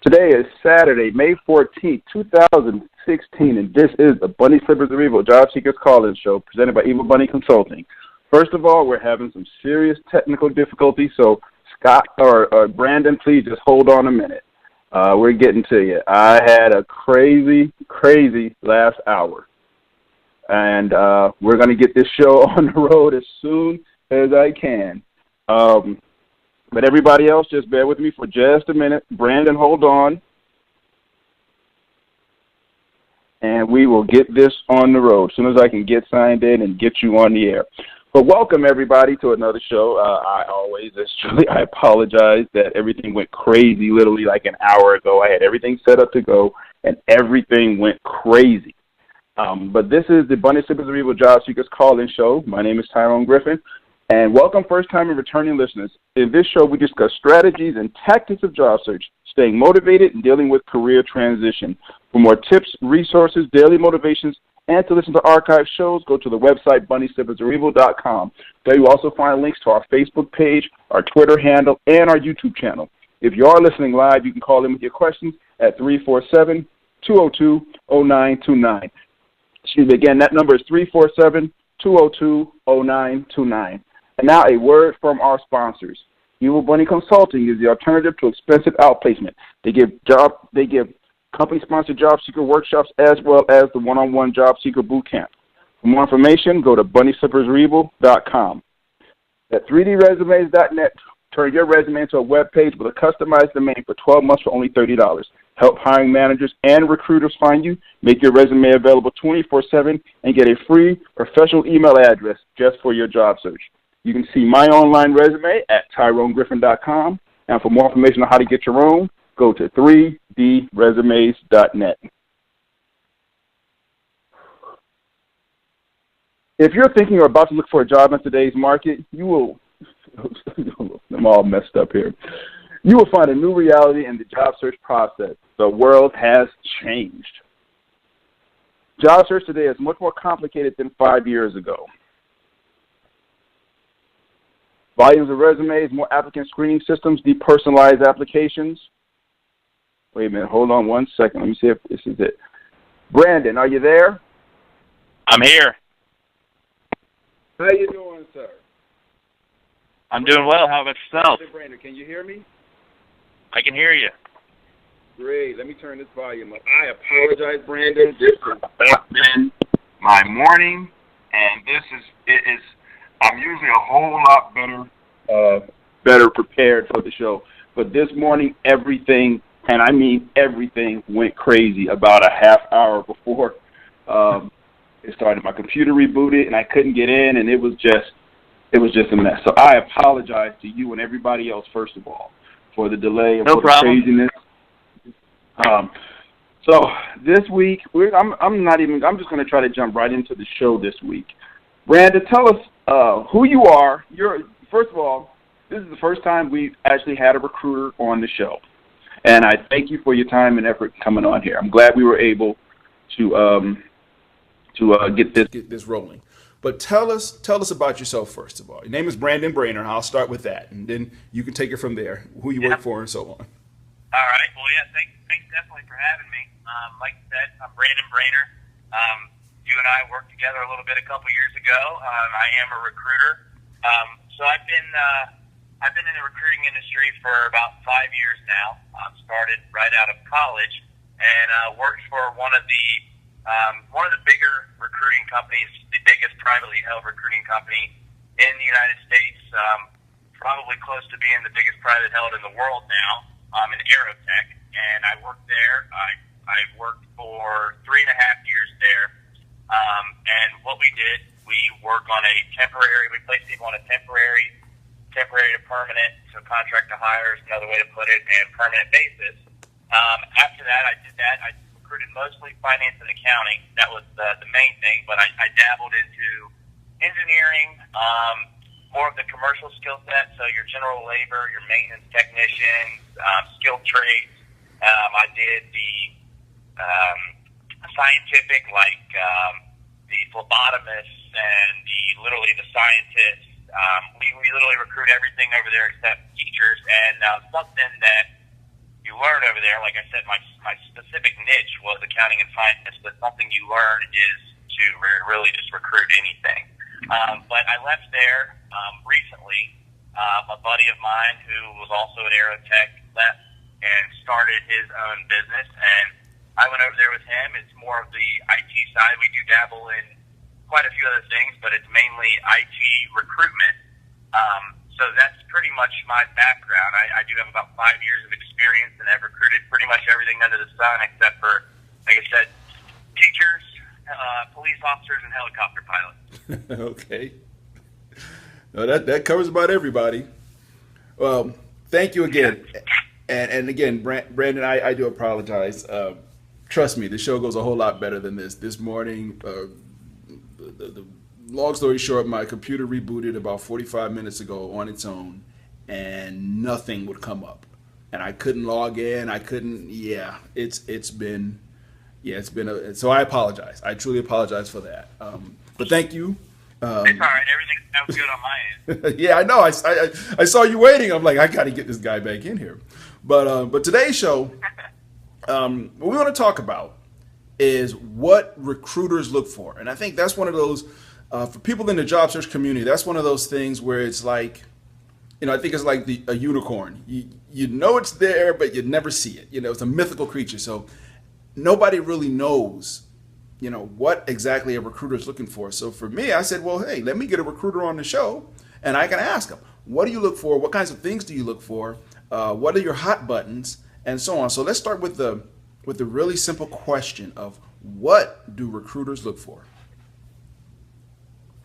Today is Saturday, May 14th, 2016, and this is the Bunny Slippers of Evil Job Seekers Call-In Show presented by Evil Bunny Consulting. First of all, we're having some serious technical difficulties, so Scott or Brandon, please just hold on a minute. We're getting to you. I had a crazy last hour, and we're going to get this show on the road as soon as I can. But everybody else, just bear with me for just a minute. Brandon, hold on. And we will get this on the road as soon as I can get signed in and get you on the air. But welcome, everybody, to another show. I apologize that everything went crazy literally like an hour ago. I had everything set up to go, and everything went crazy. But this is the Bunny Slippers of Evil Job Seekers Call-In Show. My name is Tyrone Griffin. And welcome first-time and returning listeners. In this show, we discuss strategies and tactics of job search, staying motivated, and dealing with career transition. For more tips, resources, daily motivations, and to listen to archive shows, go to the website bunnyslippersofevil.com. There you also find links to our Facebook page, our Twitter handle, and our YouTube channel. If you are listening live, you can call in with your questions at 347-202-0929. Excuse me, again, that number is 347-202-0929. And now a word from our sponsors. Evil Bunny Consulting is the alternative to expensive outplacement. They give company-sponsored job seeker workshops as well as the one-on-one job seeker boot camp. For more information, go to bunnyslippersofevil.com. At 3dresumes.net, turn your resume into a web page with a customized domain for 12 months for only $30. Help hiring managers and recruiters find you, make your resume available 24/7, and get a free professional email address just for your job search. You can see my online resume at tyronegriffin.com, and for more information on how to get your own, go to 3dresumes.net. If you're thinking or about to look for a job in today's market, you will, I'm all messed up here, you will find a new reality in the job search process. The world has changed. Job search today is much more complicated than 5 years ago. Volumes of resumes, more applicant screening systems, depersonalized applications. Wait a minute, hold on one second. Let me see if this is it. Brandon, are you there? I'm here. How you doing, sir? I'm doing well. How about yourself? Braner, can you hear me? I can hear you. Great. Let me turn this volume up. I apologize, Brandon. This has been my morning, and I'm usually a whole lot better prepared for the show. But this morning, everything, and I mean everything, went crazy about a half hour before it started. My computer rebooted, and I couldn't get in, and it was just a mess. So I apologize to you and everybody else, first of all, for the delay and no for problem. the craziness. So this week, I'm just going to try to jump right into the show this week. Brandon, tell us who you are. First of all, this is the first time we've actually had a recruiter on the show, and I thank you for your time and effort coming on here. I'm glad we were able to get this rolling. But tell us about yourself first of all. Your name is Brandon Braner. I'll start with that, and then you can take it from there. Who you work for and so on. All right. Well, yeah. Thanks definitely for having me. Like you said, I'm Brandon Braner. You and I worked together a little bit a couple years ago. I am a recruiter. So I've been in the recruiting industry for about 5 years now. Started right out of college and worked for one of the bigger recruiting companies, the biggest privately held recruiting company in the United States, probably close to being the biggest private held in the world now, in Aerotech. And I worked there. I worked for 3.5 years there. And what we did, we place people on a temporary to permanent, so contract to hire is another way to put it, and permanent basis. After that, I recruited mostly finance and accounting. That was the main thing, but I dabbled into engineering, more of the commercial skill set, so your general labor, your maintenance technicians, skilled trades. I did the scientific, like the phlebotomists and literally the scientists. We literally recruit everything over there except teachers, and something that you learn over there. Like I said, my specific niche was accounting and finance, but something you learn is to really just recruit anything. But I left there recently. A buddy of mine who was also at Aerotech left and started his own business, and I went over there with him. It's more of the IT side. We do dabble in quite a few other things, but it's mainly IT recruitment. So that's pretty much my background. I do have about 5 years of experience, and I've recruited pretty much everything under the sun except for, like I said, teachers, police officers, and helicopter pilots. Okay. No, that covers about everybody. Well, thank you again. Yeah. And again, Brandon, I do apologize. Trust me, the show goes a whole lot better than this. This morning, the long story short, my computer rebooted about 45 minutes ago on its own, and nothing would come up. And I couldn't log in. I couldn't. Yeah, it's been so I apologize. I truly apologize for that. But thank you. It's all right. Everything sounds good on my end. Yeah, I know. I saw you waiting. I'm like, I got to get this guy back in here. But today's show, what we want to talk about is what recruiters look for. And I think that's one of those, for people in the job search community, that's one of those things where it's like, I think it's like a unicorn. You know it's there, but you never see it. It's a mythical creature. So nobody really knows, what exactly a recruiter is looking for. So for me, I said, well, hey, let me get a recruiter on the show, and I can ask them, what do you look for? What kinds of things do you look for? What are your hot buttons? And so on. So let's start with the really simple question of what do recruiters look for?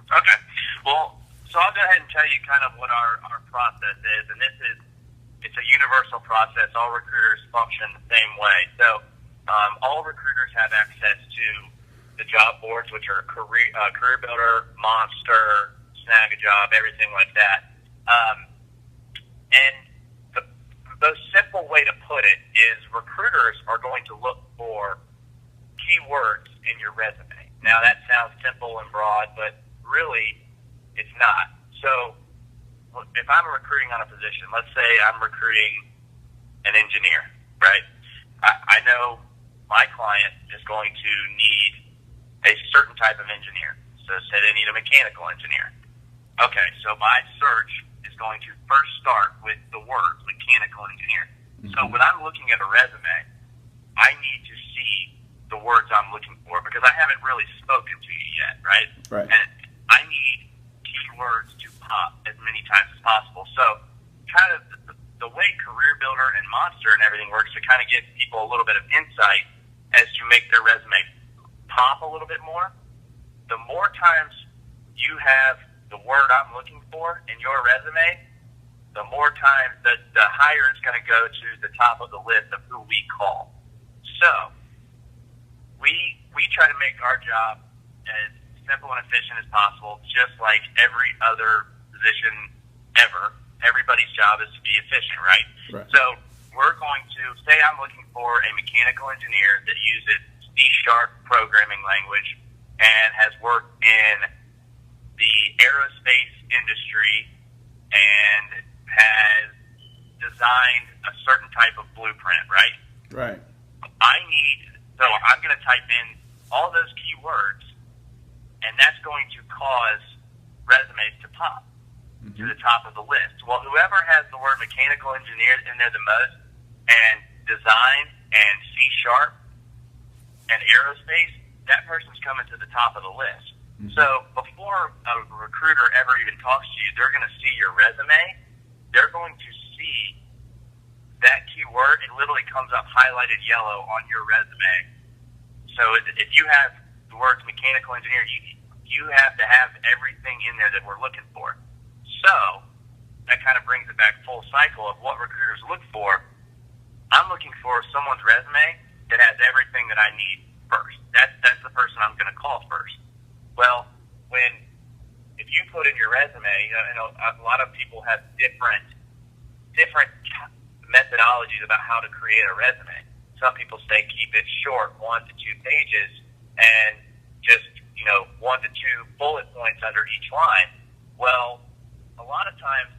Okay. Well, so I'll go ahead and tell you kind of what our process is, and it's a universal process. All recruiters function the same way. So all recruiters have access to the job boards, which are Career Builder, Monster, Snag a Job, everything like that. And the most simple way to put it is recruiters are going to look for keywords in your resume. Now that sounds simple and broad, but really it's not. So if I'm recruiting on a position, let's say I'm recruiting an engineer, right? I know my client is going to need a certain type of engineer. So say they need a mechanical engineer. Okay, so my search is going to first start with the words mechanical engineer. Mm-hmm. So when I'm looking at a resume, I need to see the words I'm looking for because I haven't really spoken to you yet, right? Right. And I need keywords to pop as many times as possible. So kind of the way Career Builder and Monster and everything works to kind of give people a little bit of insight as to make their resume pop a little bit more. The more times you have the word I'm looking for in your resume, the more times the higher it's going to go to the top of the list of who we call. So we try to make our job as simple and efficient as possible, just like every other position ever. Everybody's job is to be efficient, right? So we're going to say I'm looking for a mechanical engineer that uses C# programming language and has worked in the aerospace industry and has designed a certain type of blueprint, right? Right. So I'm going to type in all those keywords, and that's going to cause resumes to pop to the top of the list. Well, whoever has the word mechanical engineer in there the most, and design and C# and aerospace, that person's coming to the top of the list. Mm-hmm. So before a recruiter ever even talks to you, they're going to see your resume. They're going to see that keyword. It literally comes up highlighted yellow on your resume. So if you have the words mechanical engineer, you have to have everything in there that we're looking for. So that kind of brings it back full cycle of what recruiters look for. I'm looking for someone's resume that has everything that I need first. That's the person I'm going to call first. Well, if you put in your resume, a lot of people have different methodologies about how to create a resume. Some people say keep it short, 1 to 2 pages, and just 1 to 2 bullet points under each line. Well, a lot of times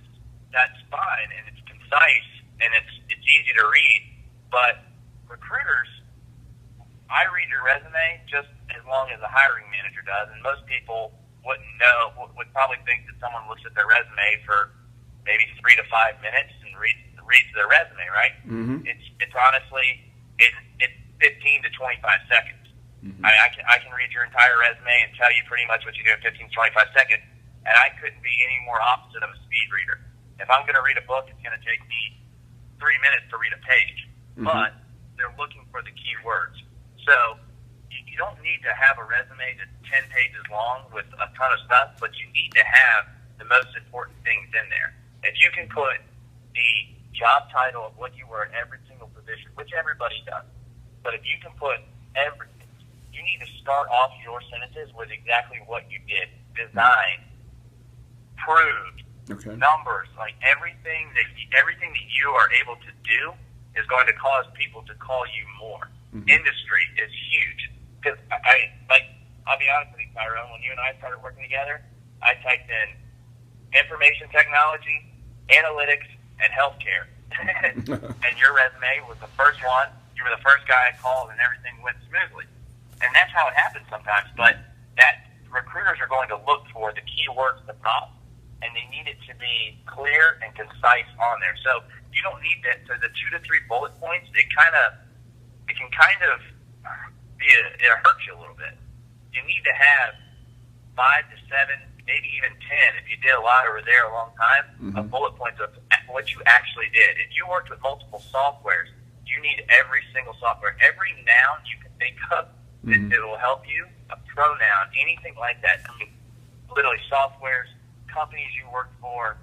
that's fine and it's concise and it's easy to read. But recruiters, I read your resume just as long as the hiring manager does, and most people wouldn't know, would probably think that someone looks at their resume for maybe 3 to 5 minutes and reads their resume, right? Mm-hmm. It's honestly, it's 15 to 25 seconds. Mm-hmm. I can read your entire resume and tell you pretty much what you do in 15 to 25 seconds, and I couldn't be any more opposite of a speed reader. If I'm going to read a book, it's going to take me 3 minutes to read a page. Mm-hmm. But they're looking for the key words. So you don't need to have a resume that's 10 pages long with a ton of stuff, but you need to have the most important things in there. If you can put the job title of what you were in every single position, which everybody does, but if you can put everything, you need to start off your sentences with exactly what you did. Design, proved, numbers, like everything that you are able to do is going to cause people to call you more. Mm-hmm. Industry is huge. Because I'll be honest with you, Tyrone, when you and I started working together, I typed in information technology, analytics, and healthcare. And your resume was the first one. You were the first guy I called, and everything went smoothly. And that's how it happens sometimes. But that recruiters are going to look for the keywords at the top, and they need it to be clear and concise on there. So you don't need that. So the 2 to 3 bullet points, it can kind of it hurts you a little bit. You need to have 5 to 7, maybe even 10, if you did a lot over there a long time, mm-hmm. of bullet points of what you actually did. If you worked with multiple softwares, you need every single software, every noun you can think of mm-hmm. that will help you, a pronoun, anything like that. I mean, literally softwares, companies you worked for,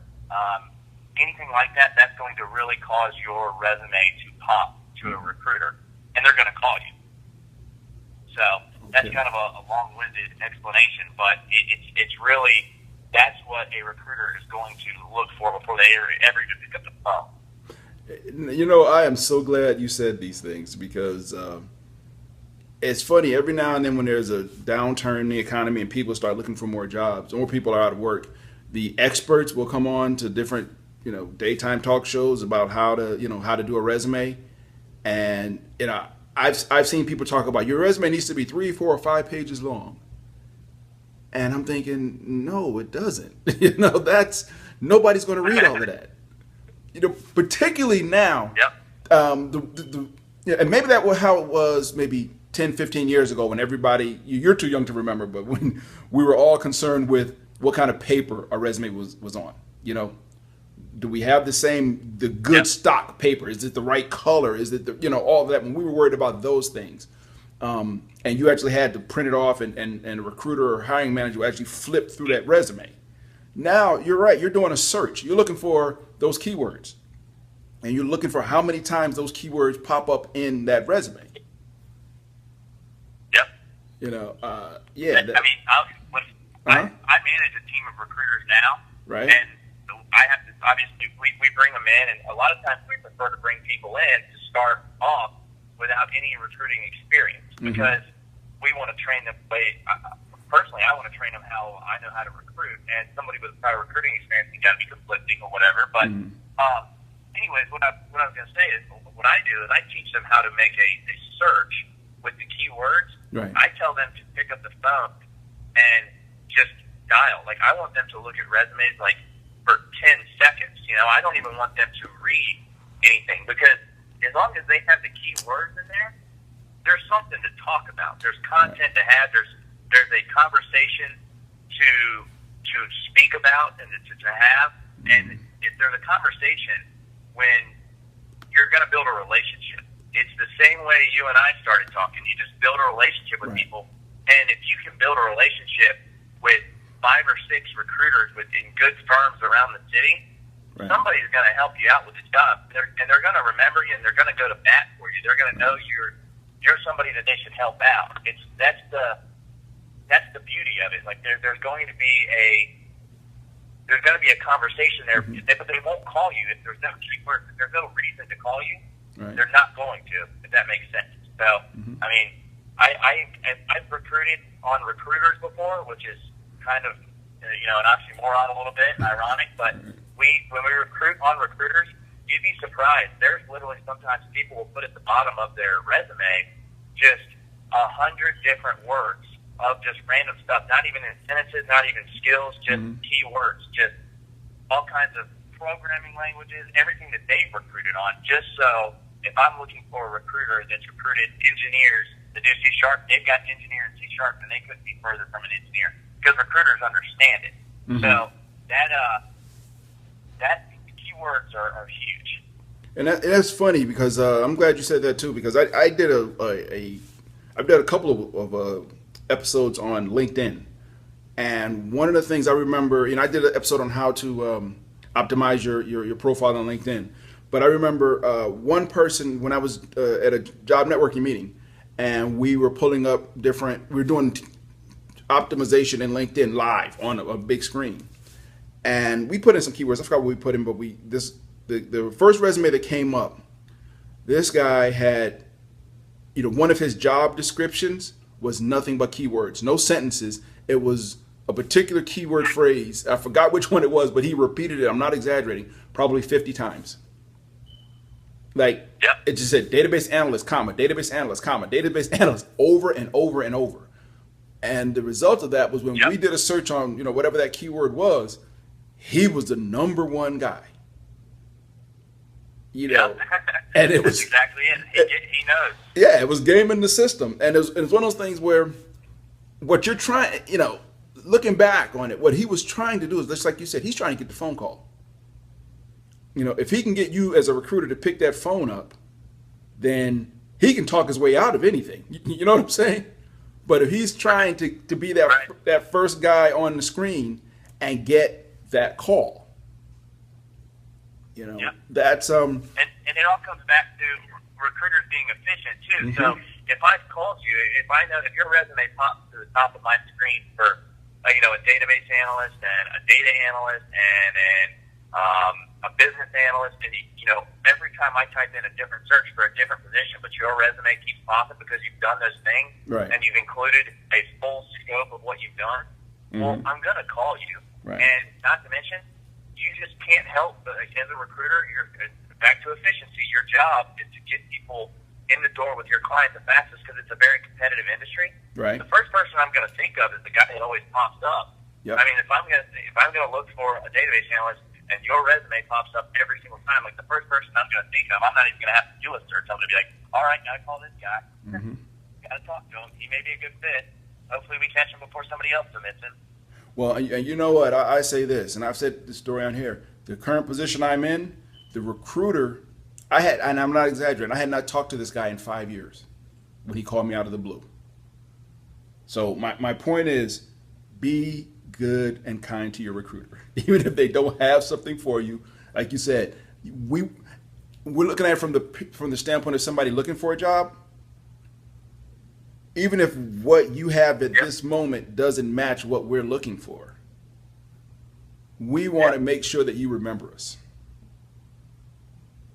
anything like that, that's going to really cause your resume to pop to a recruiter, and they're going to call you. So that's kind of a long-winded explanation, but it's really, that's what a recruiter is going to look for before they ever even pick up the phone. You know, I am so glad you said these things because it's funny, every now and then when there's a downturn in the economy and people start looking for more jobs, or people are out of work, the experts will come on to different, daytime talk shows about how to do a resume. And, I've seen people talk about your resume needs to be 3, 4, or 5 pages long. And I'm thinking, no, it doesn't. Nobody's going to read all of that. Particularly now. Yep. And maybe that was how it was maybe 10, 15 years ago when everybody, you're too young to remember, but when we were all concerned with what kind of paper a resume was on. Do we have the good yep. stock paper? Is it the right color? Is it all of that? When we were worried about those things, and you actually had to print it off, and a recruiter or hiring manager would actually flip through that resume. Now, you're right. You're doing a search. You're looking for those keywords, and you're looking for how many times those keywords pop up in that resume. Yep. Yeah. I manage a team of recruiters now, right? And I have to, obviously, we bring them in, and a lot of times we prefer to bring people in to start off without any recruiting experience mm-hmm. because we want to train them. Personally, I want to train them how I know how to recruit, and somebody with prior recruiting experience can be conflicting or whatever. But mm-hmm. Anyways, what I was going to say is what I do is I teach them how to make a search with the keywords. Right. I tell them to pick up the phone and just dial. Like, I want them to look at resumes for 10 seconds. I don't even want them to read anything because as long as they have the key words in there, there's something to talk about. There's content to have. There's a conversation to speak about and to have. And if there's a conversation when you're going to build a relationship, it's the same way you and I started talking. You just build a relationship with right. people. And if you can build a relationship with 5 or 6 recruiters in good firms around the city, right. somebody's going to help you out with the job. And they're going to remember you, and they're going to go to bat for you. They're going to know you're somebody that they should help out. That's the beauty of it. Like there's going to be a conversation there, mm-hmm. but they won't call you if there's no keyword. If there's no reason to call you, right. they're not going to. If that makes sense. So mm-hmm. I mean, I've recruited on recruiters before, which is kind of an oxymoron a little bit, ironic, but when we recruit on recruiters, you'd be surprised. There's literally sometimes people will put at the bottom of their resume just 100 different words of just random stuff, not even in sentences, not even skills, just keywords, just all kinds of programming languages, everything that they've recruited on, just so if I'm looking for a recruiter that's recruited engineers to do C#, they've got engineer and C#, and they couldn't be further from an engineer because recruiters understand it. So that keywords are huge. And that's funny because I'm glad you said that too, because I did I've done a couple of episodes on LinkedIn, and one of the things I remember, I did an episode on how to optimize your profile on LinkedIn. But I remember one person when I was at a job networking meeting, and we were pulling up we were doing optimization in LinkedIn live on a big screen, and we put in some keywords. I forgot what we put in, but the first resume that came up, this guy had, one of his job descriptions was nothing but keywords, no sentences. It was a particular keyword phrase. I forgot which one it was, but he repeated it, I'm not exaggerating, probably 50 times. It just said database analyst, comma, database analyst, comma, database analyst, over and over and over. And the result of that was when we did a search on, whatever that keyword was, he was the number one guy. And it was That's exactly it. He knows. Yeah, it was gaming the system. And it was one of those things where what you're trying, looking back on it, what he was trying to do is just like you said, he's trying to get the phone call. If he can get you as a recruiter to pick that phone up, then he can talk his way out of anything. You know what I'm saying? But if he's trying to be that first guy on the screen and get that call, that's And it all comes back to recruiters being efficient too. So if I've called you, if your resume pops to the top of my screen for a database analyst and a data analyst and a business analyst, and every time I type in a different search for a different position, but your resume keeps popping because you've done those things and you've included a full scope of what you've done, well, I'm going to call you. And not to mention, you just can't help but, as a recruiter, back to efficiency, your job is to get people in the door with your client the fastest because it's a very competitive industry. Right. The first person I'm going to think of is the guy that always pops up. I mean, if I'm going to look for a database analyst and your resume pops up every single time, like the first person I'm going to think of, I'm not even going to have to do a search. I'm going to be like, all right, now I call this guy. Got to talk to him. He may be a good fit. Hopefully we catch him before somebody else submits him. Well, and you know what? I say this, and I've said this story on here. The current position I'm in, the recruiter, and I'm not exaggerating, I had not talked to this guy in 5 years when he called me out of the blue. So my point is, be good and kind to your recruiter. Even if they don't have something for you, like you said, we're looking at it from the standpoint of somebody looking for a job. Even if what you have at this moment doesn't match what we're looking for, we want to make sure that you remember us.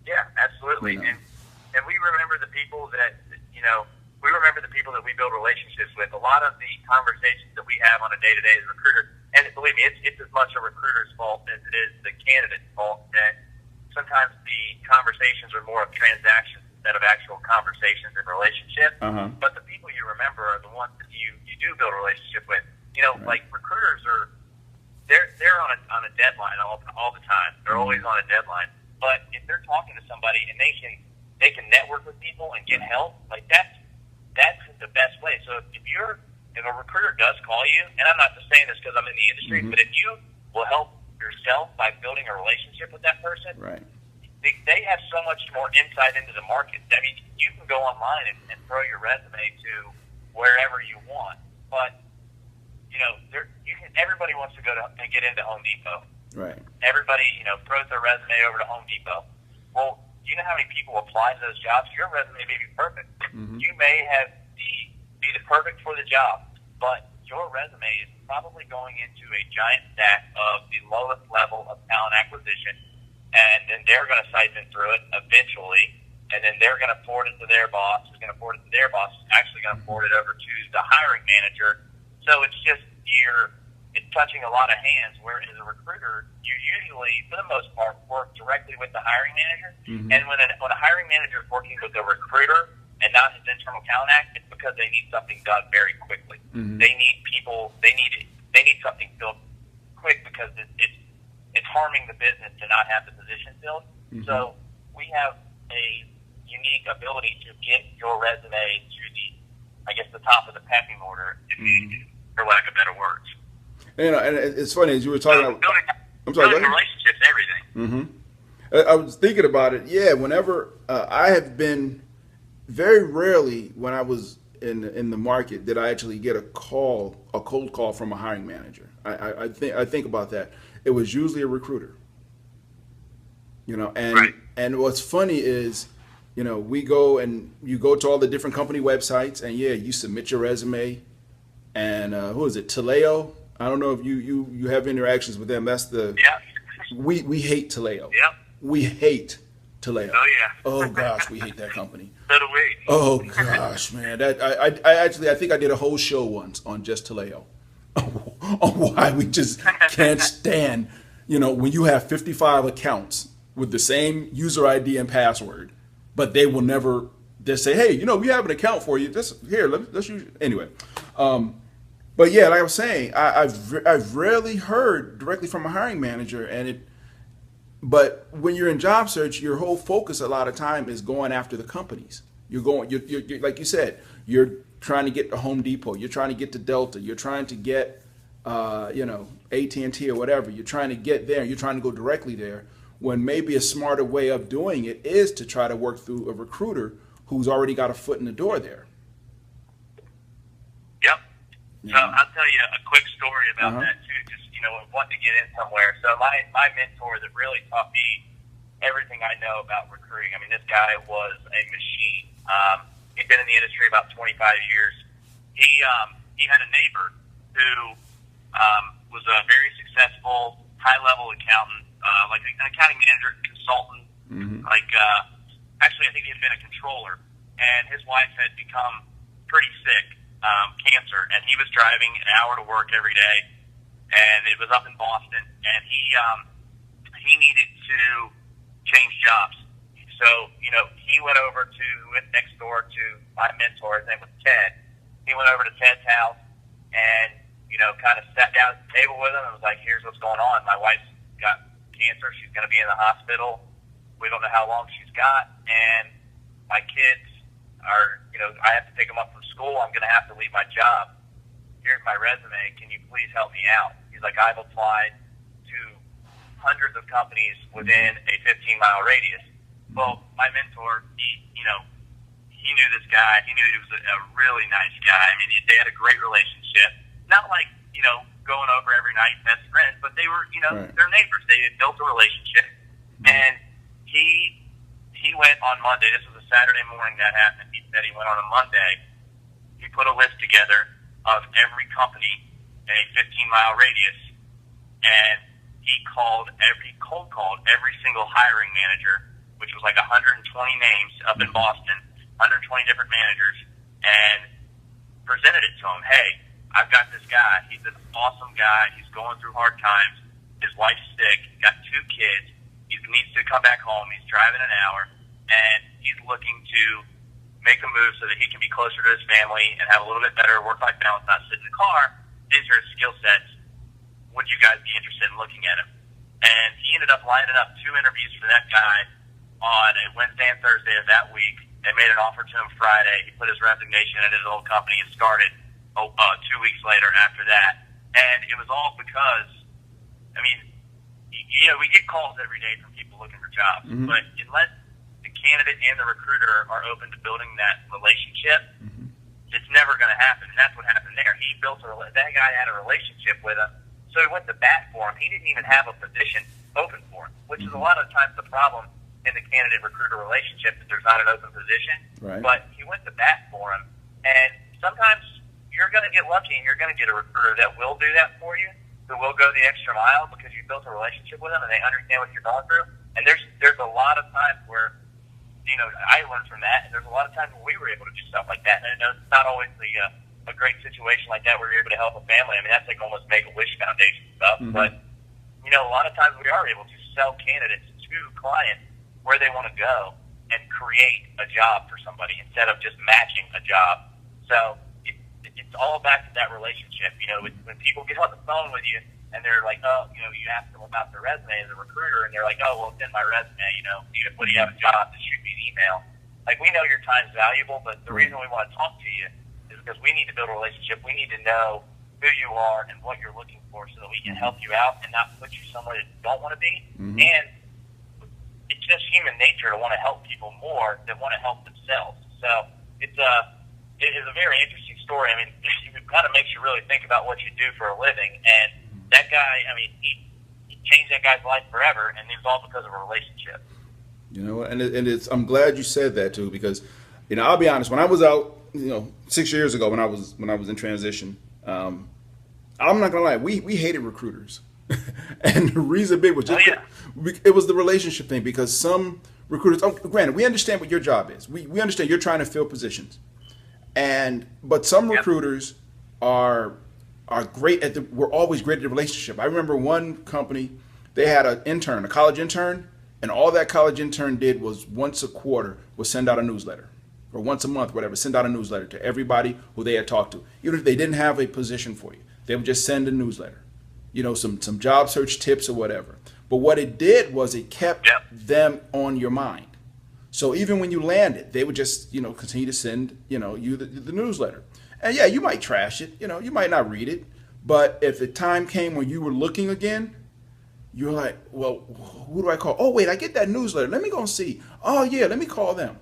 Yeah, absolutely. And we remember the people that, we remember the people that we build relationships with. A lot of the conversations that we have on a day-to-day as a recruiter, and believe me, it's as much a recruiter's fault as it is the candidate's fault, that sometimes the conversations are more of transactions instead of actual conversations and relationships. But the people you remember are the ones that you do build a relationship with. Like recruiters they're on a deadline all the time. They're always on a deadline. But if they're talking to somebody and they can network with people and get help, like that's the best way. So if a recruiter does call you, and I'm not just saying this because I'm in the industry, but if you will help yourself by building a relationship with that person, they have so much more insight into the market. I mean, you can go online and throw your resume to wherever you want, but everybody wants to go and get into Home Depot. Right. Everybody, throws their resume over to Home Depot. Well, you know how many people apply to those jobs? Your resume may be perfect. You may be the perfect for the job, but your resume is probably going into a giant stack of the lowest level of talent acquisition, and then they're going to siphon through it eventually, and then they're going to forward it to their boss, who's going to forward it to their boss, who's actually going to forward it over to the hiring manager. So it's just touching a lot of hands, where as a recruiter, you usually, for the most part, work directly with the hiring manager. Mm-hmm. And when a hiring manager is working with a recruiter and not his internal talent act, it's because they need something done very quickly. Mm-hmm. They need people. They need something filled quick because it's harming the business to not have the position filled. Mm-hmm. So we have a unique ability to get your resume to the top of the pecking order, for lack of better words. And it's funny, as you were talking about, building relationships, everything. Mm-hmm. I was thinking about it. Yeah, whenever I have been, very rarely when I was in the market did I actually get a cold call from a hiring manager. I think about that. It was usually a recruiter. And what's funny is, we go and you go to all the different company websites, and you submit your resume, and who is it, Taleo? I don't know if you have interactions with them. That's the we hate Taleo. Yeah. We hate Taleo. Oh yeah. Oh gosh, we hate that company. So do we. Oh gosh, man. That I think I did a whole show once on just Taleo. On why we just can't stand, when you have 55 accounts with the same user ID and password, but they will never just say, hey, we have an account for you. Let's use it. Anyway. But yeah, like I was saying, I've rarely heard directly from a hiring manager, but when you're in job search, your whole focus a lot of time is going after the companies. You're like you said, you're trying to get to Home Depot, you're trying to get to Delta, you're trying to get AT&T or whatever. You're trying to get there. You're trying to go directly there. When maybe a smarter way of doing it is to try to work through a recruiter who's already got a foot in the door there. Yep. So I'll tell you a quick story about that too. Just wanting to get in somewhere. So my mentor that really taught me everything I know about recruiting. I mean, this guy was a machine. He'd been in the industry about 25 years. He had a neighbor who was a very successful, high-level accountant, like an accounting manager, consultant. Mm-hmm. Actually, I think he had been a controller, and his wife had become pretty sick, cancer, and he was driving an hour to work every day, and it was up in Boston, and he needed to change jobs. So, he went next door to my mentor. His name was Ted. He went over to Ted's house and, kind of sat down at the table with him and was like, here's what's going on. My wife's got cancer. She's going to be in the hospital. We don't know how long she's got. And my kids are, I have to pick them up from school. I'm going to have to leave my job. Here's my resume. Can you please help me out? He's like, I've applied to hundreds of companies within a 15-mile radius. Well, my mentor, he knew this guy. He knew he was a really nice guy. I mean, they had a great relationship. Not like, going over every night, best friends, but they were, right. They're neighbors. They had built a relationship. And he went on Monday. This was a Saturday morning that happened. He said he went on a Monday. He put a list together of every company in a 15-mile radius, and he cold called every single hiring manager, which was like 120 names up in Boston, 120 different managers, and presented it to him. Hey, I've got this guy. He's an awesome guy. He's going through hard times. His wife's sick. He's got 2 kids. He needs to come back home. He's driving an hour, and he's looking to make a move so that he can be closer to his family and have a little bit better work-life balance, not sit in the car. These are his skill sets. Would you guys be interested in looking at him? And he ended up lining up 2 interviews for that guy on a Wednesday and Thursday of that week. They made an offer to him Friday. He put his resignation at his old company and started 2 weeks later after that. And it was all because, I mean, we get calls every day from people looking for jobs, but unless the candidate and the recruiter are open to building that relationship, it's never going to happen. And that's what happened there. That guy had a relationship with him, so he went to bat for him. He didn't even have a position open for him, which is a lot of times the problem in the candidate-recruiter relationship, that there's not an open position. Right. But he went to bat for him, and sometimes you're going to get lucky and you're going to get a recruiter that will do that for you, who will go the extra mile because you built a relationship with them and they understand what you're going through. And there's a lot of times where, I learned from that, and there's a lot of times when we were able to do stuff like that. And it's not always the a great situation like that where you're able to help a family, I mean, that's like almost Make-A-Wish Foundation stuff. Mm-hmm. But, you know, a lot of times we are able to sell candidates to clients where they want to go and create a job for somebody instead of just matching a job. So it's all back to that relationship. You know, when people get on the phone with you and they're like, oh, you know, you ask them about their resume as a recruiter, and they're like, oh, well, send my resume, you know, what do you have a job, just shoot me an email. Like, we know your time's valuable, but the reason we want to talk to you is because we need to build a relationship. We need to know who you are and what you're looking for so that we can help you out and not put you somewhere that you don't want to be. Mm-hmm. And it's just human nature to want to help people more than want to help themselves. So it is a very interesting story. I mean, it kind of makes you really think about what you do for a living. And that guy, I mean, he changed that guy's life forever, and it was all because of a relationship. You know, and it's. I'm glad you said that too, because, you know, I'll be honest. When I was out, you know, 6 years ago, when I was in transition, I'm not gonna lie, we hated recruiters, and the reason being was just it was the relationship thing. Because some recruiters, granted, we understand what your job is. We understand you're trying to fill positions, but some recruiters are great at we're always great at the relationship. I remember one company, they had an intern, a college intern. And all that college intern did was once a quarter was send out a newsletter, or once a month, whatever, send out a newsletter to everybody who they had talked to. Even if they didn't have a position for you, they would just send a newsletter, you know, some job search tips or whatever. But what it did was it kept them on your mind. So even when you landed, they would just, you know, continue to send, you know, you the newsletter. And yeah, you might trash it, you know, you might not read it. But if the time came when you were looking again, you're like, well, who do I call? Oh, wait, I get that newsletter. Let me go and see. Oh, yeah, let me call them.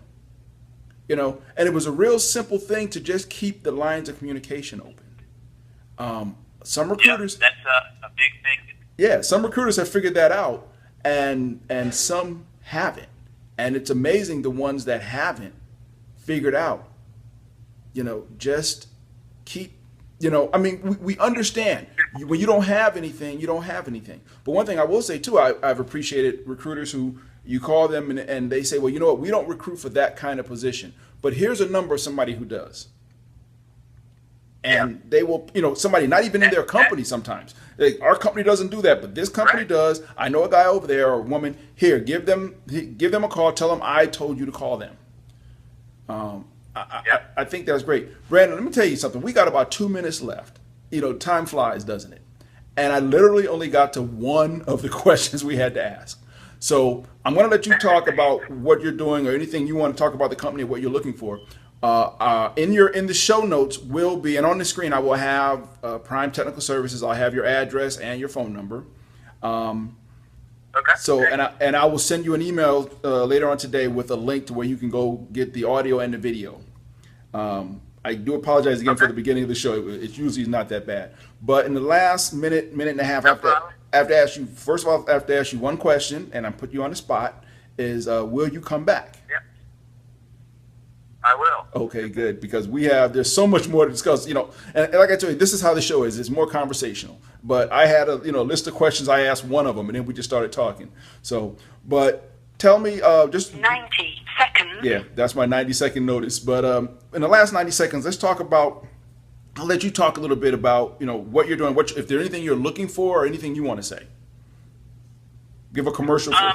You know, and it was a real simple thing to just keep the lines of communication open. Some recruiters. Yeah, that's a big thing. Yeah, some recruiters have figured that out, and some haven't. And it's amazing the ones that haven't figured out, you know, just keep. You know, I mean, we understand when you don't have anything, you don't have anything. But one thing I will say, too, I've appreciated recruiters who you call them and they say, well, you know what, we don't recruit for that kind of position. But here's a number of somebody who does. And they will, you know, somebody not even in their company sometimes. Our company doesn't do that, but this company does. I know a guy over there or a woman. Here, give them a call. Tell them I told you to call them. I think that's great. Braner, let me tell you something. We got about 2 minutes left. You know, time flies, doesn't it? And I literally only got to one of the questions we had to ask. So I'm going to let you talk about what you're doing or anything you want to talk about the company, what you're looking for. In the show notes will be, and on the screen I will have Prime Technical Services. I'll have your address and your phone number. Okay. So, and I will send you an email later on today with a link to where you can go get the audio and the video. I do apologize again for the beginning of the show. It usually is not that bad. But in the last minute and a half, I have to ask you, first of all, I have to ask you one question, and I put you on the spot, is will you come back? Yep. I will. Okay, good, because there's so much more to discuss, you know, and like I told you, this is how the show is. It's more conversational. But I had a list of questions. I asked one of them, and then we just started talking. So, but tell me just 90 seconds. Yeah, that's my 90-second notice. But in the last 90 seconds, let's talk about. I'll let you talk a little bit about what you're doing. If there's anything you're looking for or anything you want to say. Give a commercial. Yeah,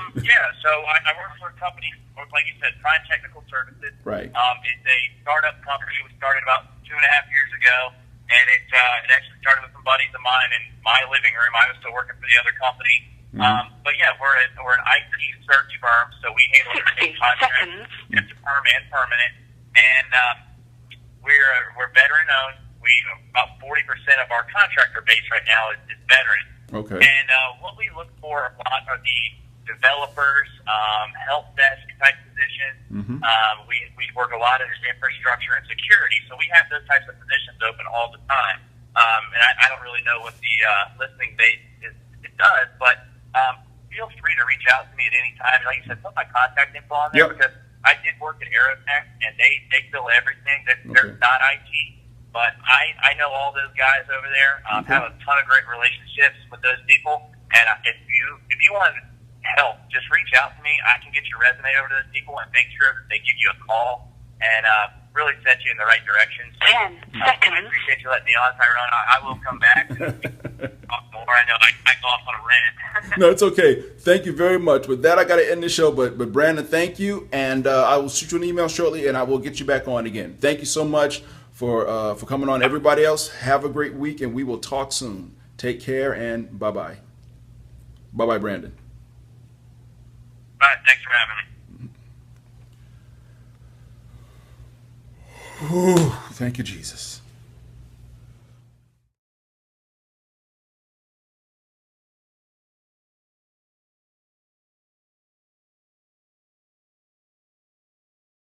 so I work for a company, like you said, Prime Technical Services. Right. It's a startup company. We started about 2.5 years ago, and it actually started with some buddies of mine in my living room. I was still working for the other company. Mm-hmm. But yeah, we're an IT search firm, so we handle everything contract, perm and permanent, and we're veteran owned. About 40% of our contractor base right now is veteran. Okay. And what we look for a lot are the developers, help desk type positions. Mm-hmm. We work a lot in infrastructure and security, so we have those types of positions open all the time. And I don't really know what the listening base it does, but feel free to reach out to me at any time. Like you said, put my contact info on there because I did work at Aerotech, and they fill everything. They're not IT. But I know all those guys over there. Have a ton of great relationships with those people. And if you want help, just reach out to me. I can get your resume over to those people and make sure that they give you a call. And really set you in the right direction. So, 10 seconds. I appreciate you letting me on, Tyrone. I will come back and talk more. I know I go off on a rant. No, it's okay. Thank you very much. With that, I got to end the show. But Brandon, thank you, and I will shoot you an email shortly, and I will get you back on again. Thank you so much for coming on. Everybody else, have a great week, and we will talk soon. Take care, and bye-bye. Bye-bye, Brandon. All right, thanks for having me. Whew, thank you, Jesus.